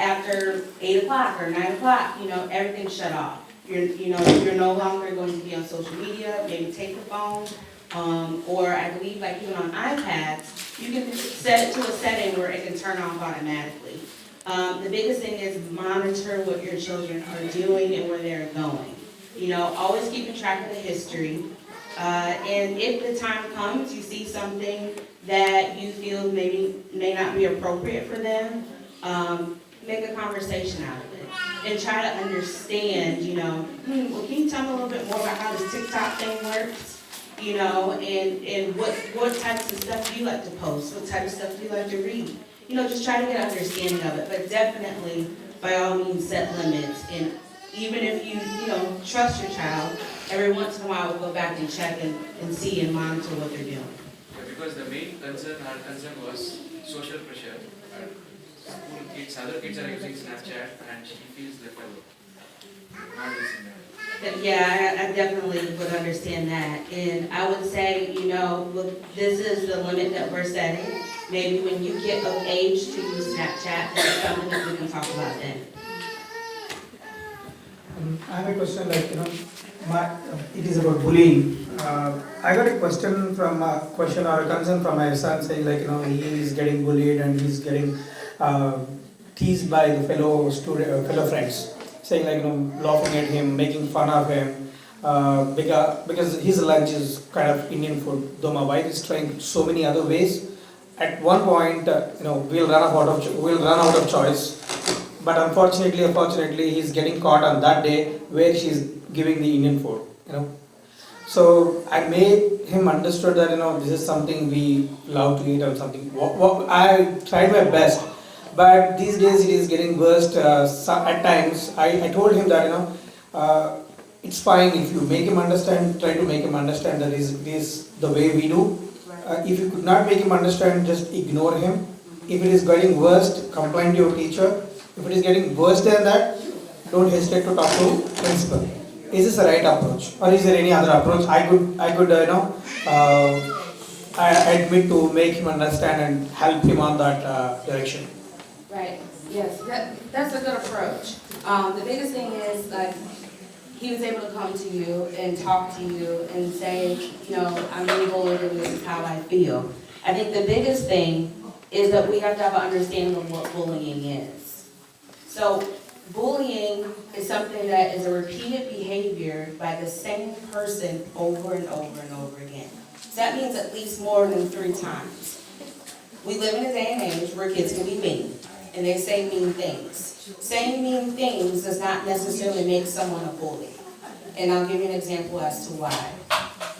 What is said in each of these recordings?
after 8 o'clock or 9 o'clock, everything's shut off. You're no longer going to be on social media, maybe take the phone, or I believe like even on iPads, you can set it to a setting where it can turn off automatically. The biggest thing is monitor what your children are doing and where they're going. Always keeping track of the history. And if the time comes, you see something that you feel maybe may not be appropriate for them, make a conversation out of it. And try to understand, well, can you tell me a little bit more about how this TikTok thing works? And what types of stuff do you like to post? What type of stuff do you like to read? Just try to get an understanding of it. But definitely, by all means, set limits. And even if you trust your child, every once in a while we'll go back and check and see and monitor what they're doing. Yeah, because the main our concern was social pressure. School kids, other kids are using Snapchat and she feels left out. Not using that. Yeah, I definitely would understand that. And I would say, look, this is the limit that we're setting. Maybe when you get of age to use Snapchat, that's something that we can talk about then. I have a question it is about bullying. I got a question or a concern from my son saying he is getting bullied and he's getting teased by the fellow friends, saying laughing at him, making fun of him because his lunch is kind of Indian food. Though my wife is trying so many other ways. At one point, we'll run out of choice. But unfortunately, he's getting caught on that day where she's giving the Indian food. So I made him understood that this is something we love to eat or something. I tried my best, but these days it is getting worse. At times, I told him that it's fine if you make him understand. Try to make him understand that is the way we do. If you could not make him understand, just ignore him. If it is getting worse, complain to your teacher. If it is getting worse than that, don't hesitate to talk to principal. Is this the right approach, or is there any other approach I could I admit to make him understand and help him on that direction? Right. Yes, that's a good approach. The biggest thing is he was able to come to you and talk to you and say, I'm being bullied and this is how I feel. I think the biggest thing is that we have to have an understanding of what bullying is. So bullying is something that is a repeated behavior by the same person over and over and over again. So that means at least more than 3 times. We live in a day and age where kids can be mean, and they say mean things. Saying mean things does not necessarily make someone a bully. And I'll give you an example as to why.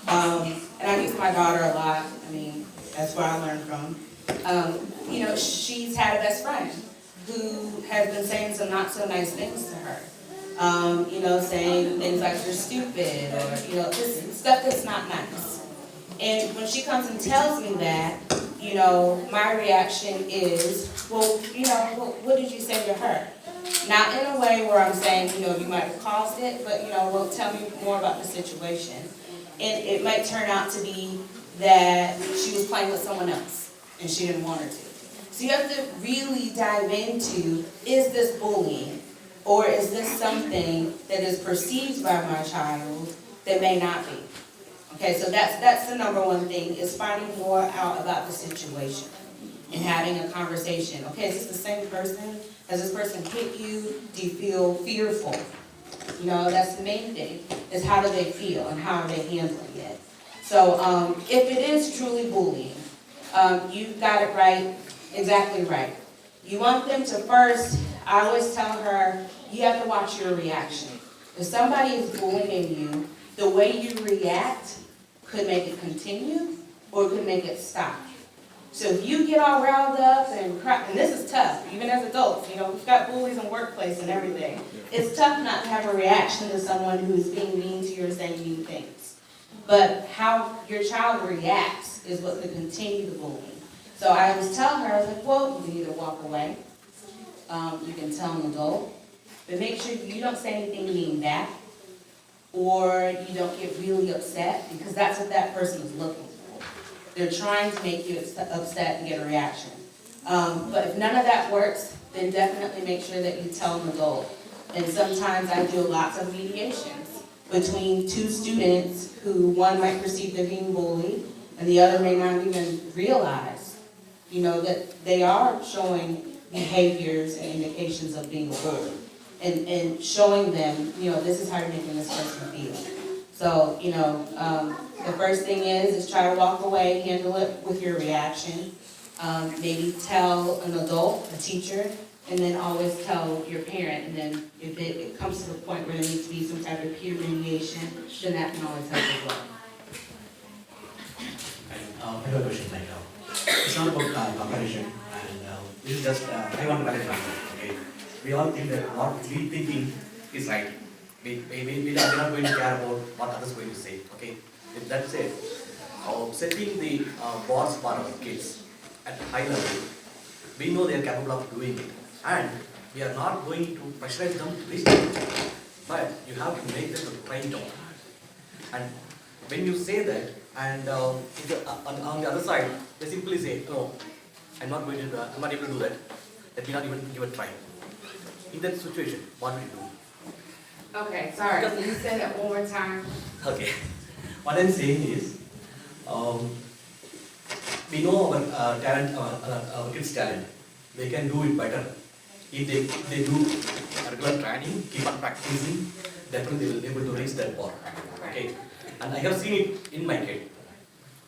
And I use my daughter a lot. I mean, that's where I learned from. She's had a best friend who has been saying some not so nice things to her. Saying things like you're stupid or, just stuff that's not nice. And when she comes and tells me that, my reaction is, well, what did you say to her? Not in a way where I'm saying, you might have caused it, but, well, tell me more about the situation. And it might turn out to be that she was playing with someone else and she didn't want her to. So you have to really dive into, is this bullying? Or is this something that is perceived by my child that may not be? Okay, so that's the number one thing, is finding more out about the situation and having a conversation. Okay, is this the same person? Has this person hit you? Do you feel fearful? That's the main thing, is how do they feel and how are they handling it? So if it is truly bullying, you've got it right, exactly right. You want them to first, I always tell her, you have to watch your reaction. If somebody is bullying you, the way you react could make it continue or could make it stop. So if you get all riled up and cry, and this is tough, even as adults, we've got bullies in workplace and everything. It's tough not to have a reaction to someone who's being mean to you or saying mean things. But how your child reacts is what could continue the bullying. So I always tell her, I was like, well, you can either walk away, you can tell an adult, but make sure you don't say anything mean back, or you don't get really upset, because that's what that person is looking for. They're trying to make you upset and get a reaction. But if none of that works, then definitely make sure that you tell an adult. And sometimes I do lots of mediations between two students who one might perceive they're being bullied and the other may not even realize, that they are showing behaviors and indications of being bullied. And showing them, this is how you're making this person feel. So, the first thing is try to walk away, handle it with your reaction. Maybe tell an adult, a teacher, and then always tell your parent. And then if it comes to the point where there needs to be some type of peer mediation, then that can always help as well. I have a question. It's not about comparison, and this is just I want to validate myself. Okay, we all think that what we thinking is right. We are not going to care about what others are going to say. Okay, with that said, setting the bars for our kids at high level, we know they are capable of doing it, and we are not going to pressurize them to reach it, but you have to make them to try it out. And when you say that, and on the other side, they simply say, "No, I'm not able to do that. Let me not even give a try." In that situation, what will you do? Okay, sorry, can you say that one more time? Okay. What I'm saying is, we know our talent, our kids' talent. They can do it better. If they do regular training, keep on practicing, definitely they will be able to reach that bar. Okay. And I have seen it in my kid.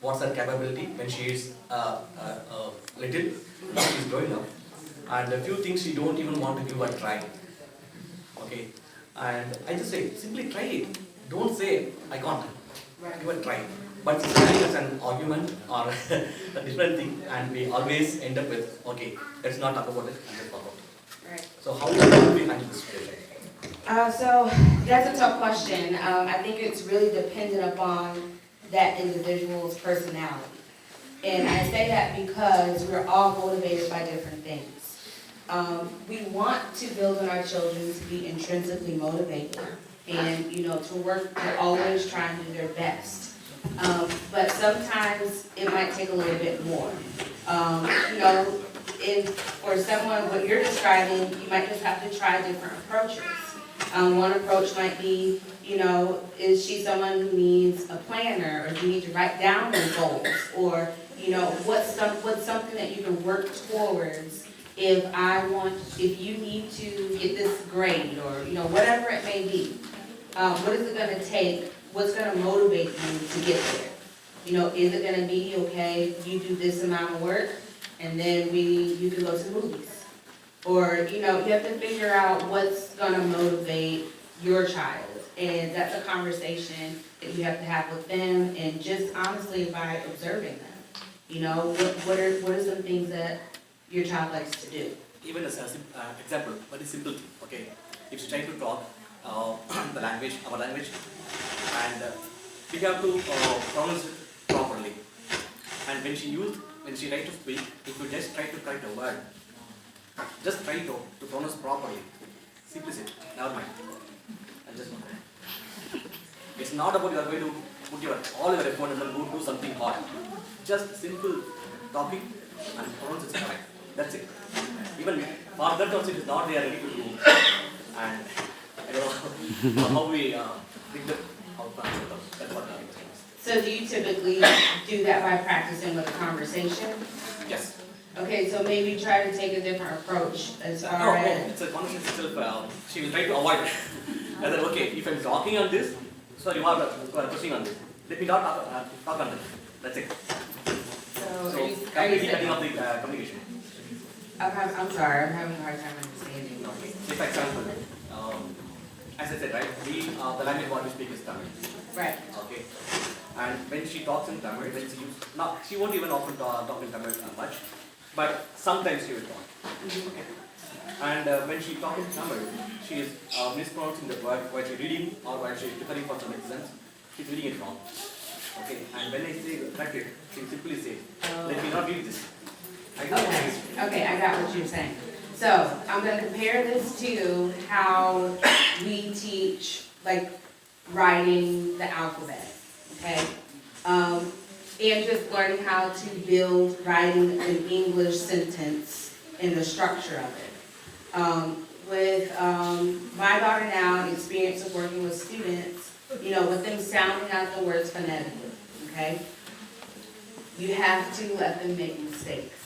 What's her capability when she is little, now she's growing up. And a few things she don't even want to give a try. Okay. And I just say, simply try it. Don't say, I can't. Give a try. But standing as an argument or a different thing, and we always end up with, okay, let's not talk about it and let's talk about it. Right. So how do we handle this situation? So that's a tough question. I think it's really dependent upon that individual's personality. And I say that because we're all motivated by different things. We want to build on our children to be intrinsically motivated and, to work, to always try and do their best. But sometimes it might take a little bit more. For someone, what you're describing, you might just have to try different approaches. One approach might be, is she someone who needs a planner, or do you need to write down your goals, or what's something that you can work towards if you need to get this grade, or whatever it may be. What is it going to take? What's going to motivate you to get there? Is it going to be okay? You do this amount of work, and then you can go to movies. Or, you have to figure out what's going to motivate your child. And that's a conversation that you have to have with them, and just honestly by observing them. What are some things that your child likes to do? Even as an example, very simple thing, okay? If she tries to talk our language, and we have to pronounce it properly. And when she tries to speak, if you just try to write a word, just try to pronounce properly. Simply say, never mind. And just it's not about you are going to put all your effort and then go do something hard. Just simple talking and pronounce it correct. That's it. Even for that also it is not they are ready to do. And I don't know how we bring the outcomes. That's what I'm saying. So do you typically do that by practicing with a conversation? Yes. Okay, so maybe try to take a different approach as far No, as... it's a conversation itself. She will try to avoid it. And then, okay, if I'm talking on this, so you are pushing on this. Let me not talk on this. That's it. So are you Completely saying... cutting off the communication. I'm sorry, I'm having a hard time understanding. Okay. Say for example, as I said, right, the language what we speak is Tamil. Right. Okay. And when she talks in Tamil, she won't even often talk in Tamil much, but sometimes she will talk. Okay. And when she talks in Tamil, she is mispronouncing the word while she's reading or while she's preparing for some exams. She's reading it wrong. Okay. And when I say correct it, she simply says, "Let me not read this." Okay, I got what you're saying. So I'm going to compare this to how we teach, like, writing the alphabet, okay? And just learning how to build writing an English sentence and the structure of it. With my daughter now, the experience of working with students, with them sounding out the words phonetically, okay? You have to let them make mistakes.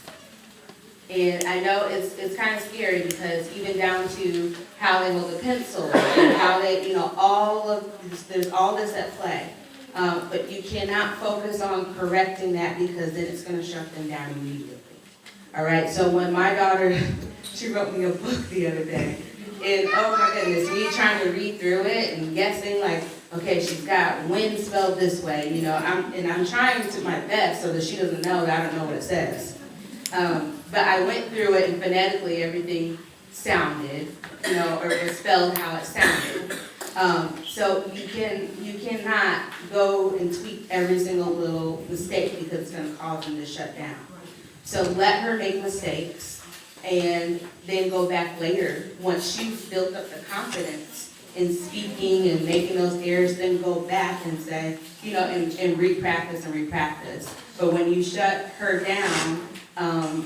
And I know it's kind of scary because even down to how they hold the pencil and how they, there's all this at play. But you cannot focus on correcting that because then it's going to shut them down immediately. All right, so when my daughter, she wrote me a book the other day, and oh my goodness, me trying to read through it and guessing like, okay, she's got when spelled this way, I'm trying to my best so that she doesn't know that I don't know what it says. But I went through it and phonetically everything sounded, or was spelled how it sounded. So you cannot go and tweak every single little mistake because it's going to cause them to shut down. So let her make mistakes and then go back later once you've built up the confidence in speaking and making those errors, then go back and say, and repractice. But when you shut her down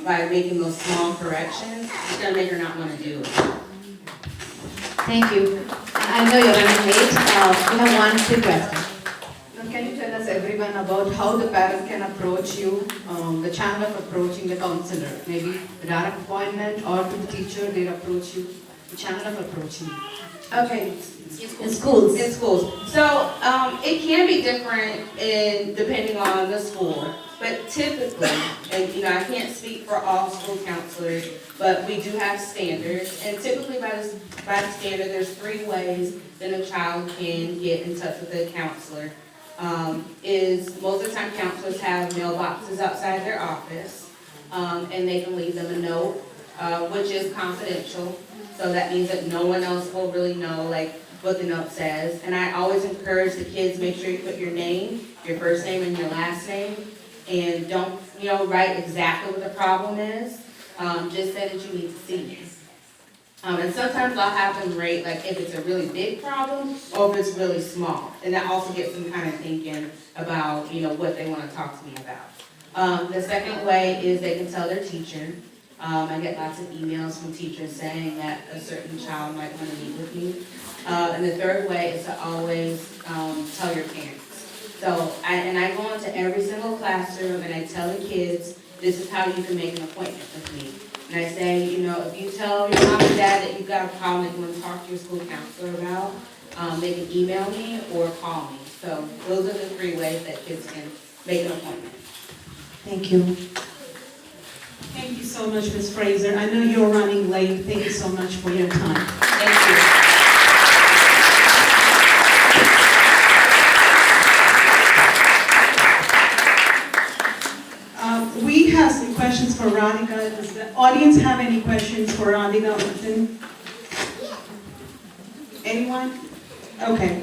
by making those small corrections, it's going to make her not want to do it. Thank you. I know you're running late. We have one quick question. Now, can you tell us everyone about how the parent can approach you, the channel of approaching the counselor? Maybe a direct appointment or to the teacher, they approach you, the channel of approaching you. Okay. In schools. In schools. So it can be different depending on the school, but typically, and I can't speak for all school counselors, but we do have standards, and typically by the standard, there's 3 ways that a child can get in touch with a counselor. Most of the time counselors have mailboxes outside their office, and they can leave them a note, which is confidential. So that means that no one else will really know what the note says. And I always encourage the kids, make sure you put your name, your first name and your last name, and don't write exactly what the problem is. Just say that you need to see me. And sometimes I'll have them rate if it's a really big problem or if it's really small. And that also gets them kind of thinking about what they want to talk to me about. The second way is they can tell their teacher. I get lots of emails from teachers saying that a certain child might want to meet with me. And the third way is to always tell your parents. So I go into every single classroom and I tell the kids, this is how you can make an appointment with me. And I say, if you tell your mom and dad that you've got a problem that you want to talk to your school counselor about, they can email me or call me. So those are the 3 ways that kids can make an appointment. Thank you. Thank you so much, Ms. Fraser. I know you're running late. Thank you so much for your time. Thank you. We have some questions for Radhika. Does the audience have any questions for Radhika? Anyone? Okay.